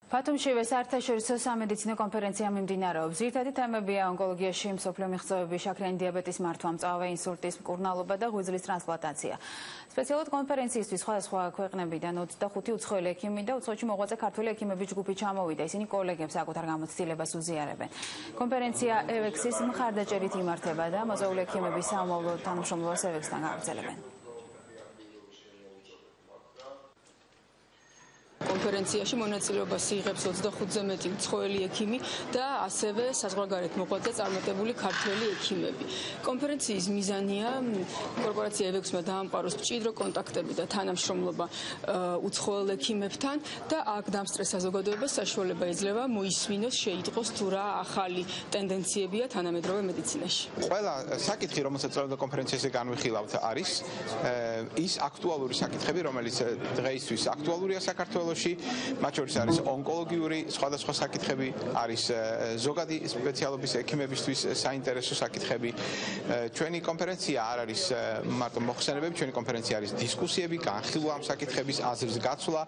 ბათუმშივე საერთაშორისო სამედიცინო კონფერენცია მიმდინარეობს. ძირითადი თემებია ონკოლოგიაში, მსოფლიო მიღწევები, შაქრიანი დიაბეტის მართვა, მწვავე ინსულტის მკურნალობა და ღვიძლის ტრანსპლანტაცია. სპეციალურად კონფერენციისთვის სხვადასხვა ქვეყნებიდან 25 უცხოელი ექიმი და უცხოეთში მოღვაწე ქართველი ექიმების ჯგუფი ჩამოვიდა. ისინი კოლეგებს საკუთარ გამოცდილებას უზიარებენ. კონფერენცია ევექსის მხარდაჭერით იმართება და მოწვეული ექიმების საომავლო თანამშრომლობას ევექსთან გააგრძელებენ. კონფერენციაში მონაწილეობას იღებს 25-ზე მეტი უცხოელი ექიმი და ასევე საზღვარგარეთ მოღვაწე წარმატებული ქართველი ექიმები. კონფერენციის მიზანია კორპორაცია ევექსმა დაამყაროს მჭიდრო კონტაქტები და თანამშრომლობა უცხოელ ექიმებთან და აქ დამსწრე საზოგადოებას საშუალება ეძლევა მოისმინოს, შეიტყოს თუ რა ახალი ტენდენციებია თანამედროვე მედიცინაში. ყველა საკითხი, რომელსაც კონფერენციაზე განვიხილავთ, არის ის აქტუალური საკითხები, რომელიც დღეისთვის აქტუალურია საქართველოში. მათ შორის არის ონკოლოგიური სხვადასხვა საკითხები, არის ზოგადი სპეციალობის ექიმებისთვის საინტერესო საკითხები. ჩვენი კონფერენცია არ არის მარტო მოხსენებები, ჩვენი კონფერენცია არის დისკუსიები, განხილვა ამ საკითხების აზრის გაცვლა.